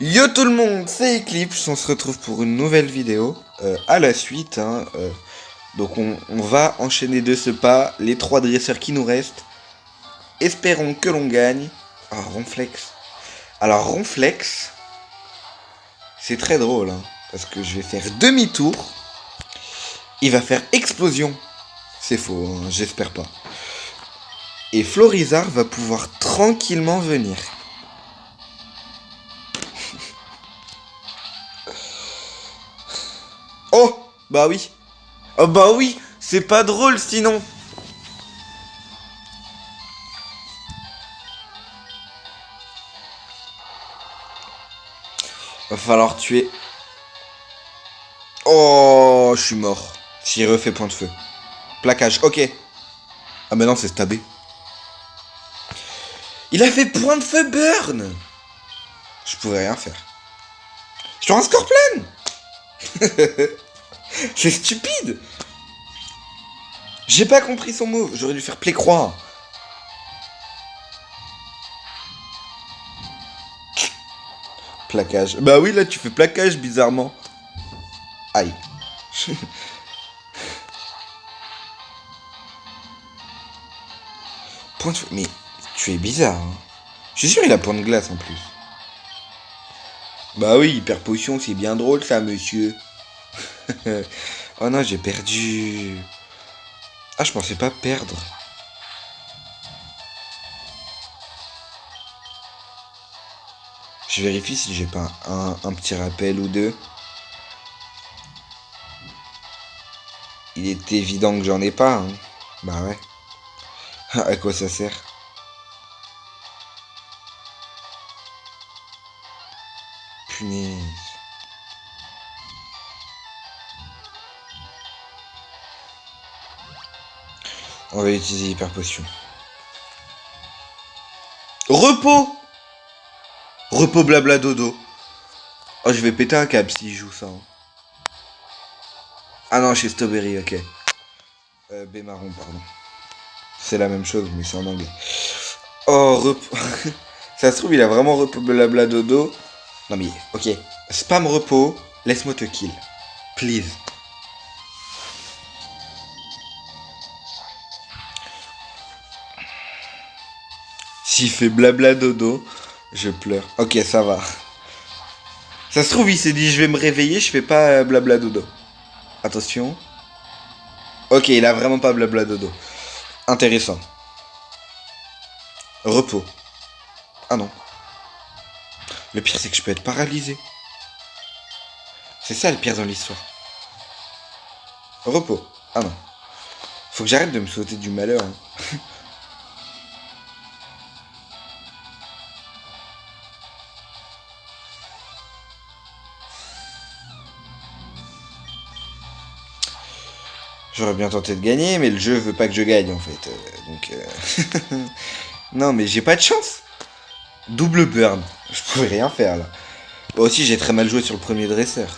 Yo tout le monde, c'est Eclipse, on se retrouve pour une nouvelle vidéo, à la suite, hein, donc on va enchaîner de ce pas les 3 dresseurs qui nous restent, espérons que l'on gagne. Ah, Ronflex. Alors Ronflex, c'est très drôle, hein, parce que je vais faire demi-tour, il va faire explosion, c'est faux, hein, j'espère pas. Et Florizard va pouvoir tranquillement venir. Oh, bah oui. Oh bah oui, c'est pas drôle sinon. Va falloir tuer. Oh, je suis mort. S'il refait point de feu. Plaquage, ok. Ah mais non, c'est stabé. Il a fait point de feu burn. Je pouvais rien faire. Je suis un Scorpion. C'est stupide. J'ai pas compris son move. J'aurais dû faire play croix. Plaquage. Bah oui, là tu fais plaquage bizarrement. Aïe. Point de feu. Mais tu es bizarre. Hein. Je suis sûr il a point de glace en plus. Bah oui, hyper potion, c'est bien drôle ça, monsieur. Oh non, j'ai perdu. Ah, je pensais pas perdre. Je vérifie si j'ai pas un petit rappel ou deux. Il est évident que j'en ai pas. Hein. Bah ouais. À quoi ça sert? Punaise. On va utiliser hyper potion. Repos. Repos blabla dodo. Oh, je vais péter un câble s'il joue ça. Hein. Ah non, chez Strawberry, ok. B marron, pardon. C'est la même chose, mais c'est en anglais. Oh, repos. Ça se trouve, il a vraiment repos blabla dodo. Non mais, ok. Spam repos, laisse-moi te kill. Please. S'il fait blabla dodo, je pleure. Ok, ça va. Ça se trouve, il s'est dit, je vais me réveiller, je fais pas blabla dodo. Attention. Ok, il a vraiment pas blabla dodo. Intéressant. Repos. Ah non. Le pire, c'est que je peux être paralysé. C'est ça le pire dans l'histoire. Repos. Ah non. Faut que j'arrête de me sauter du malheur. Hein. J'aurais bien tenté de gagner, mais le jeu veut pas que je gagne en fait. Non, mais j'ai pas de chance. Double burn. Je pouvais rien faire là. Moi aussi, j'ai très mal joué sur le premier dresseur.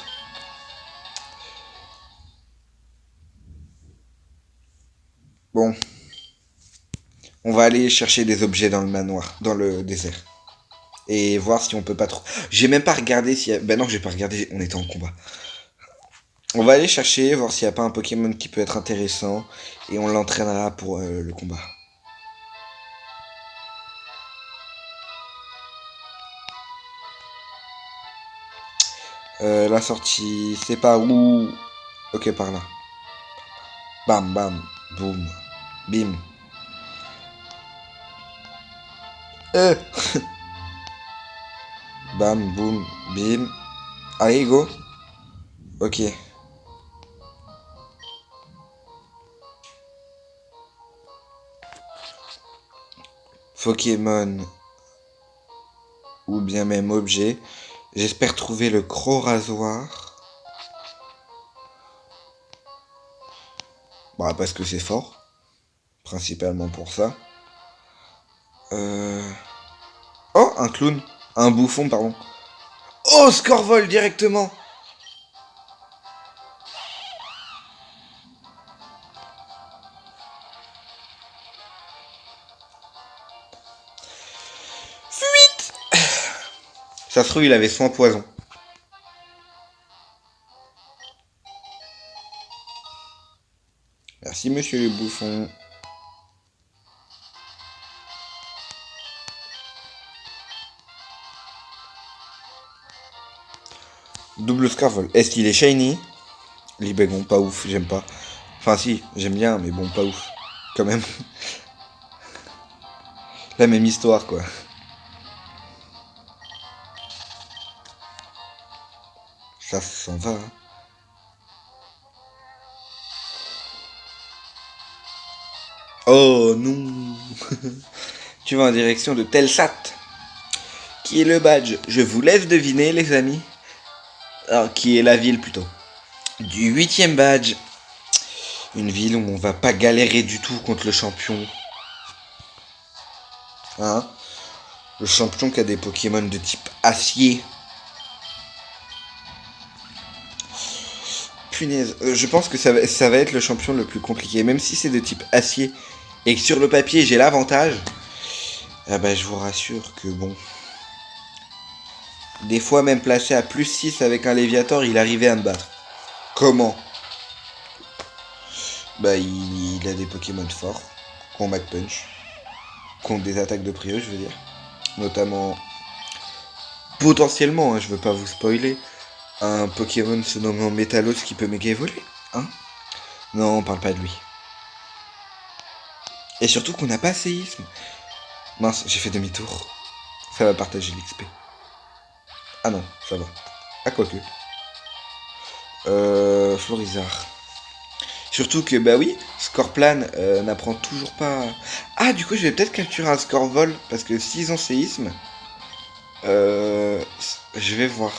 Bon, on va aller chercher des objets dans le manoir, dans le désert. Et voir si on peut pas trop. J'ai même pas regardé s'il y a. Ben non, j'ai pas regardé, on était en combat. On va aller chercher, voir s'il y a pas un Pokémon qui peut être intéressant. Et on l'entraînera pour le combat. La sortie, c'est par où? Ok, par là. Bam, bam, boum, bim. Euh Bam, boum, bim. Allez, go. Ok. Pokémon ou bien même objet. J'espère trouver le Croc rasoir. Bah parce que c'est fort. Principalement pour ça. Euh... Oh, un clown. Un bouffon, pardon. Oh, Scorvol directement. Fuite. Ça se trouve, il avait soin poison. Merci, monsieur le bouffon. Double Scarvol. Est-ce qu'il est shiny? Libégon, pas ouf, j'aime pas. Enfin si, j'aime bien, mais bon, pas ouf. Quand même. La même histoire, quoi. Ça s'en va, hein. Oh non. Tu vas en direction de Telsat. Qui est le badge? Je vous laisse deviner, les amis. Alors, qui est la ville, plutôt. Du 8ème badge. Une ville où on va pas galérer du tout contre le champion. Hein? Le champion qui a des Pokémon de type acier. Punaise, je pense que ça va être le champion le plus compliqué. Même si c'est de type acier et que sur le papier j'ai l'avantage, ah bah je vous rassure que bon. Des fois même placé à plus 6 avec un Léviator, il arrivait à me battre. Comment? Bah il a des Pokémon forts, Combat Punch, contre des attaques de prio je veux dire. Notamment, potentiellement, hein, je veux pas vous spoiler, un Pokémon se nommant Métalos qui peut méga évoluer. Hein? Non, on parle pas de lui. Et surtout qu'on n'a pas séisme. Mince, j'ai fait demi-tour. Ça va partager l'XP. Ah non, ça va. Ah, quoique. Florizard. Surtout que, bah oui, Scorplan n'apprend toujours pas... Ah, du coup, je vais peut-être capturer un Scorvol, parce que s'ils ont séisme... je vais voir.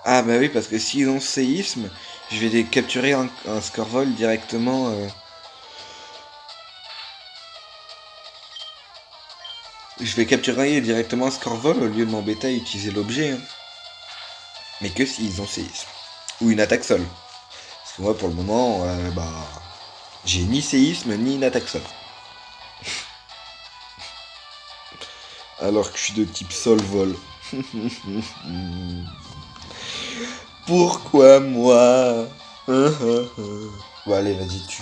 Ah, bah oui, parce que s'ils ont séisme, je vais capturer un Scorvol directement... Je vais capturer directement un Scorvol au lieu de m'embêter à utiliser l'objet. Hein. Mais que s'ils ont séisme. Ou une attaque sol. Parce que moi, pour le moment, j'ai ni séisme ni une attaque sol. Alors que je suis de type sol-vol. Pourquoi moi? Bon, allez, vas-y, tue.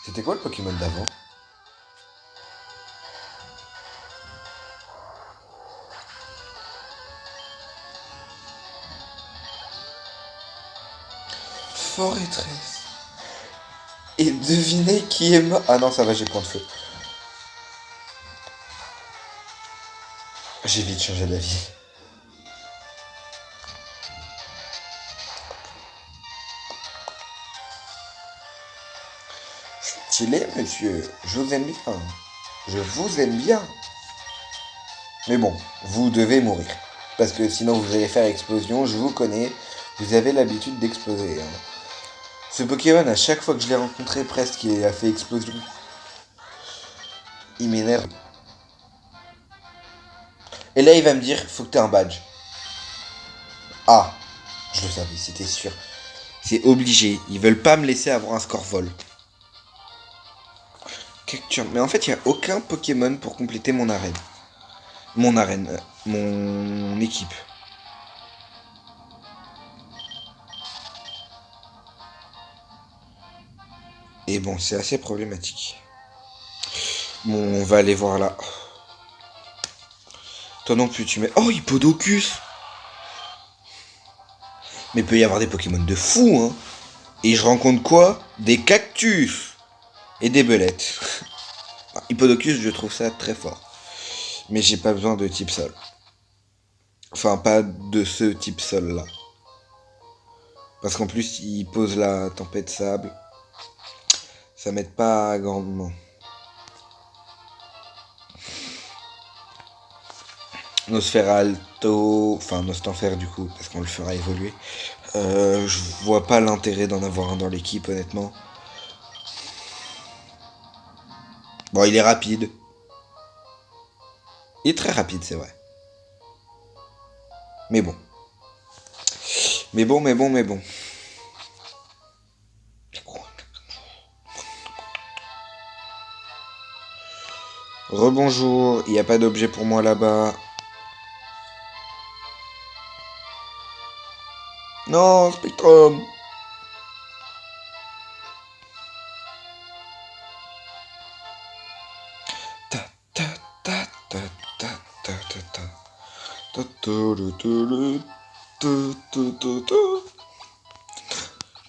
C'était quoi le Pokémon d'avant? Forêtresse. Et devinez qui est mort. Ah non, ça va, j'ai point de feu. J'ai vite changé d'avis. Stylé, monsieur. Je vous aime bien. Je vous aime bien. Mais bon, vous devez mourir. Parce que sinon vous allez faire explosion, je vous connais. Vous avez l'habitude d'exploser. Hein. Ce Pokémon, à chaque fois que je l'ai rencontré, presque, il a fait explosion. Il m'énerve. Et là, il va me dire, faut que t'aies un badge. Ah, je le savais, c'était sûr. C'est obligé. Ils veulent pas me laisser avoir un Scorvol. Capture. Mais en fait, il n'y a aucun Pokémon pour compléter mon arène. Mon équipe. Et bon, c'est assez problématique. Bon, on va aller voir là. Toi non plus, tu mets... Oh, Hippodocus. Mais il peut y avoir des Pokémon de fou, hein. Et je rencontre quoi? Des cactus. Et des belettes. Hippodocus, je trouve ça très fort. Mais j'ai pas besoin de type sol. Enfin, pas de ce type sol là. Parce qu'en plus, il pose la tempête sable. Ça m'aide pas grandement. Nosferalto, enfin Nostanfer du coup, parce qu'on le fera évoluer. Je vois pas l'intérêt d'en avoir un dans l'équipe, honnêtement. Bon, il est rapide. Il est très rapide, c'est vrai. Mais bon. Mais bon. Rebonjour, il n'y a pas d'objet pour moi là-bas. Non, Spectrum. Ta ta ta ta ta ta ta ta. Ta ta ta ta ta ta ta ta.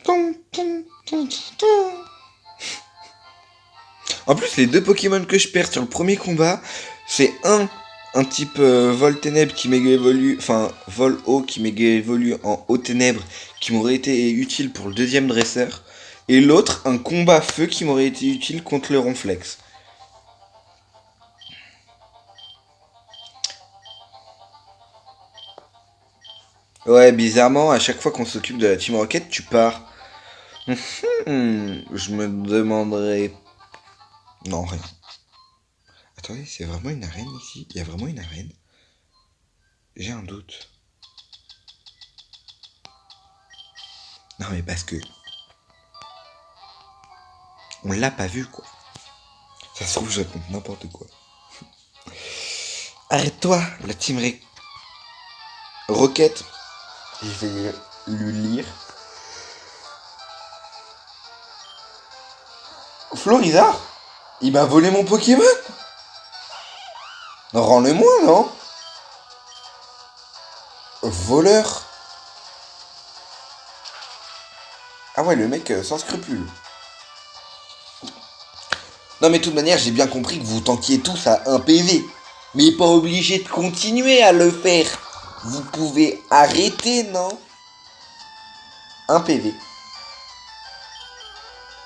Ton, ton, ton, ton. En plus, les deux Pokémon que je perds sur le premier combat, c'est un type vol ténèbres qui méga évolue, enfin vol eau qui méga évolue en eau ténèbres qui m'aurait été utile pour le deuxième dresseur, et l'autre un combat feu qui m'aurait été utile contre le ronflex. Ouais, bizarrement, à chaque fois qu'on s'occupe de la Team Rocket, tu pars. Je me demanderais. Non, rien. Attendez, c'est vraiment une arène ici? Il y a vraiment une arène? J'ai un doute. Non, mais parce que. On l'a pas vu, quoi. Ça se trouve, je raconte n'importe quoi. Arrête-toi, la Team Rocket. Je vais lui lire. Florizard? Il m'a volé mon Pokémon? Rends-le-moi, non? Voleur? Ah ouais, le mec sans scrupules. Non mais de toute manière, j'ai bien compris que vous tentiez tous à un PV. Mais pas obligé de continuer à le faire. Vous pouvez arrêter, non? Un PV.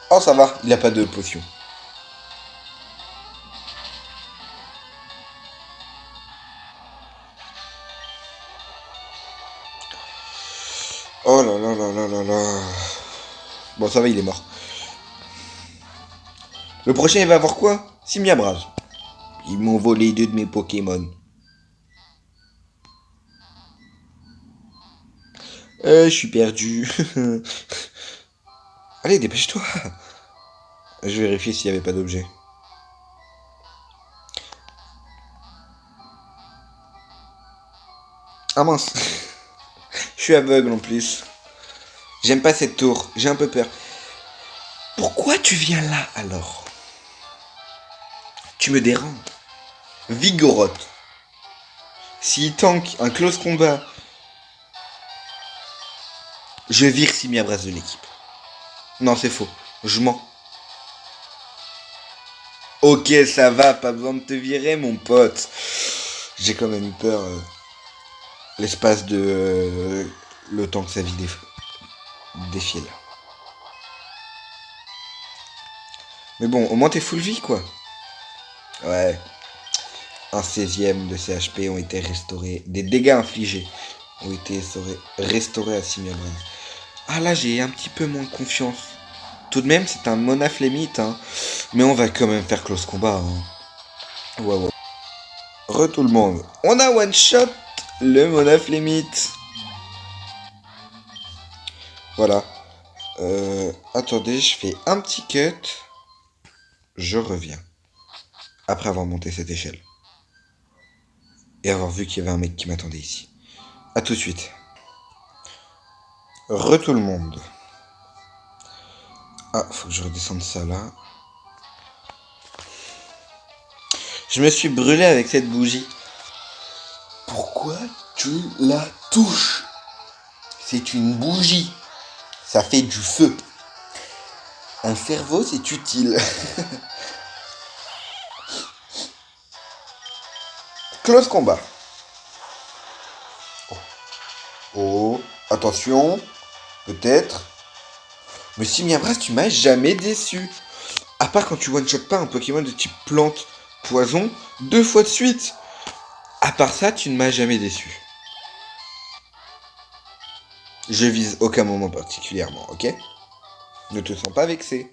Oh ça va, il a pas de potion. Oh là là là là là là. Bon ça va, il est mort. Le prochain il va avoir quoi? Simiabras. Ils m'ont volé deux de mes Pokémon. Je suis perdu. Allez, dépêche-toi. Je vérifie s'il n'y avait pas d'objet. Ah mince. Je suis aveugle en plus. J'aime pas cette tour. J'ai un peu peur. Pourquoi tu viens là alors? Tu me déranges. Vigoroth. S'il tank un close combat, je vire Simiabras de l'équipe. Non, c'est faux. Je mens. Ok, ça va, pas besoin de te virer, mon pote. J'ai quand même eu peur. L'espace de. Le temps que sa vie défile. Mais bon, au moins t'es full vie, quoi. Ouais. Un 16e de CHP ont été restaurés. Des dégâts infligés ont été restaurés à Simiabras. Ah là, j'ai un petit peu moins de confiance. Tout de même, c'est un monaflémite, hein. Mais on va quand même faire close combat, hein. Ouais, ouais. Tout le monde. On a one shot le monaflémite. Voilà. Attendez, je fais un petit cut. Je reviens. Après avoir monté cette échelle. Et avoir vu qu'il y avait un mec qui m'attendait ici. A tout de suite. Tout le monde. Ah, faut que je redescende ça là. Je me suis brûlé avec cette bougie. Pourquoi tu la touches? C'est une bougie. Ça fait du feu. Un cerveau, c'est utile. Close combat. Oh, attention. Peut-être. Mais Simiabras, tu m'as jamais déçu. À part quand tu one-shot pas un Pokémon de type plante, poison, 2 fois de suite. À part ça, tu ne m'as jamais déçu. Je vise aucun moment particulièrement, ok? Ne te sens pas vexé.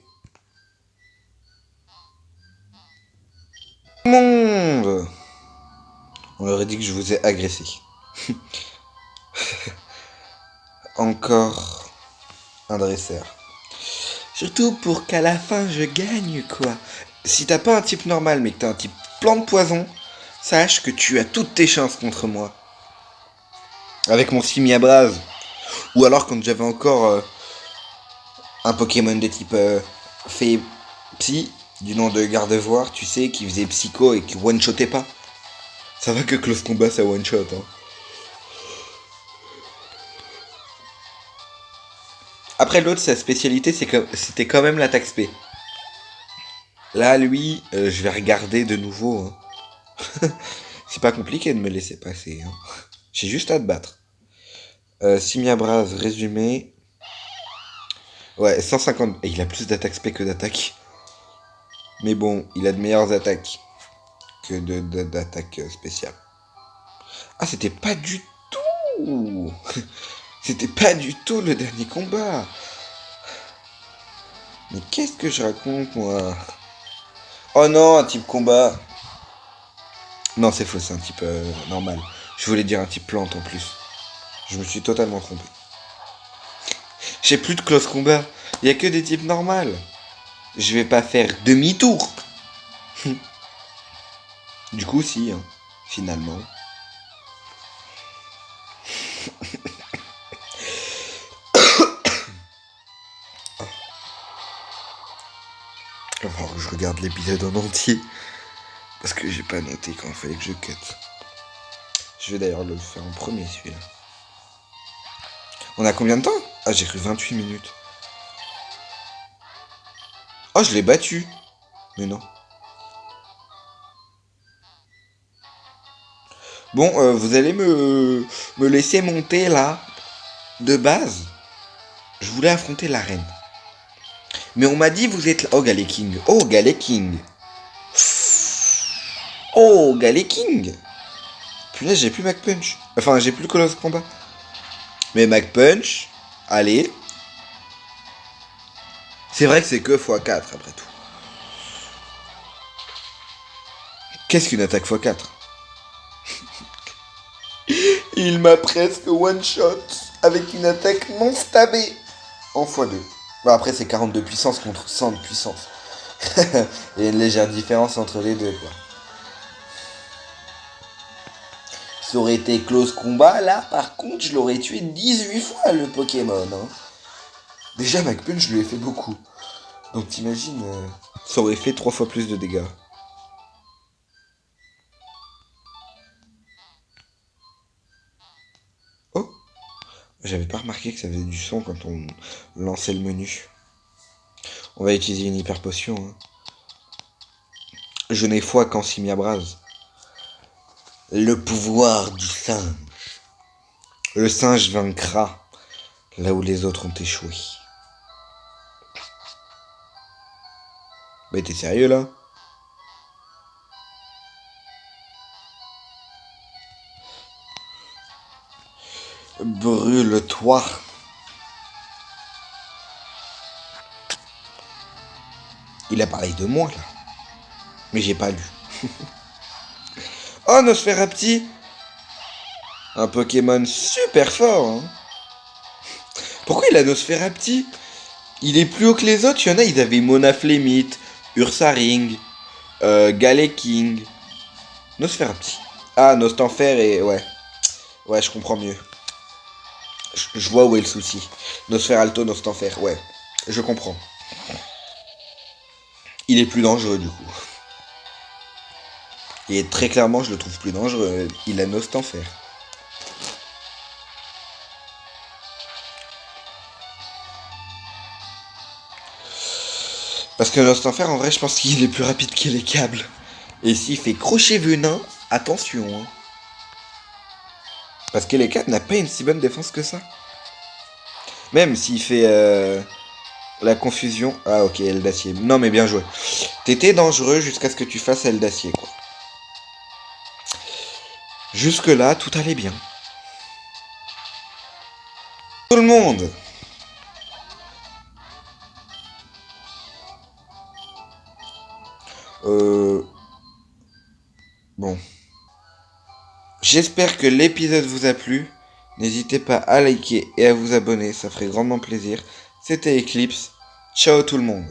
Monde! On aurait dit que je vous ai agressé. Encore un dresseur. Surtout pour qu'à la fin je gagne, quoi. Si t'as pas un type normal mais que t'as un type plante poison, sache que tu as toutes tes chances contre moi. Avec mon Simiabras. Ou alors quand j'avais encore un Pokémon de type fée psy, du nom de Gardevoir, tu sais, qui faisait psycho et qui one-shotait pas. Ça va que Close Combat ça one-shot, hein. Après l'autre, sa spécialité, c'était quand même l'attaque spé. Là, lui, je vais regarder de nouveau. Hein. C'est pas compliqué de me laisser passer. Hein. J'ai juste à te battre. Simiabras, résumé. Ouais, 150. Et il a plus d'attaque spé que d'attaque. Mais bon, il a de meilleures attaques que d'attaques spéciales. Ah, c'était pas du tout. C'était pas du tout le dernier combat. Mais qu'est-ce que je raconte, moi? Oh non, un type combat. Non, c'est faux, c'est un type normal. Je voulais dire un type plante en plus. Je me suis totalement trompé. J'ai plus de close combat. Il y a que des types normales. Je vais pas faire demi-tour. Du coup, si, hein, finalement. Alors, je regarde l'épisode en entier. Parce que j'ai pas noté quand il fallait que je cut. Je vais d'ailleurs le faire en premier, celui-là. On a combien de temps? Ah, j'ai cru 28 minutes. Oh, je l'ai battu. Mais non. Bon, vous allez me laisser monter là. De base, je voulais affronter la reine. Mais on m'a dit vous êtes là. Oh, Galeking. Oh, Galeking. Oh, Galeking. Puis là, j'ai plus MacPunch. Enfin, j'ai plus le Colosse Combat. Mais MacPunch, allez. C'est vrai que c'est que x4 après tout. Qu'est-ce qu'une attaque x4? Il m'a presque one-shot avec une attaque non stabée en x2. Bon, après, c'est 42 puissance contre 100 de puissance. Il y a une légère différence entre les deux, quoi. Ça aurait été close combat, là, par contre, je l'aurais tué 18 fois, le Pokémon. Hein. Déjà, MacPunch, je lui ai fait beaucoup. Donc, t'imagines, ça aurait fait 3 fois plus de dégâts. Oh! J'avais pas remarqué que ça faisait du son quand on lançait le menu. On va utiliser une hyper potion. Hein. Je n'ai foi qu'en Simiabras. Le pouvoir du singe. Le singe vaincra là où les autres ont échoué. Mais t'es sérieux là? Brûle-toi. Il a parlé de moi là. Mais j'ai pas lu. Oh, Nosferapti! Un Pokémon super fort, hein. Pourquoi il a Nosferapti? Il est plus haut que les autres, il y en a, ils avaient Monaflémite, Ursaring, Galeking. Nosferapti. Ah, Nostanfer et... ouais. Ouais, je comprends mieux. Je vois où est le souci. Nosferalto, Nostanfer, ouais. Je comprends. Il est plus dangereux, du coup. Et très clairement, je le trouve plus dangereux. Il a Nostanfer. Parce que Nostanfer, en vrai, je pense qu'il est plus rapide que les câbles. Et s'il fait crochet venin, attention. Hein. Parce que les câbles n'a pas une si bonne défense que ça. Même s'il fait la confusion. Ah ok, aile d'acier. Non mais bien joué. T'étais dangereux jusqu'à ce que tu fasses aile d'acier, quoi. Jusque là, tout allait bien. Tout le monde. Bon. J'espère que l'épisode vous a plu. N'hésitez pas à liker et à vous abonner, ça ferait grandement plaisir. C'était Eclipse. Ciao tout le monde.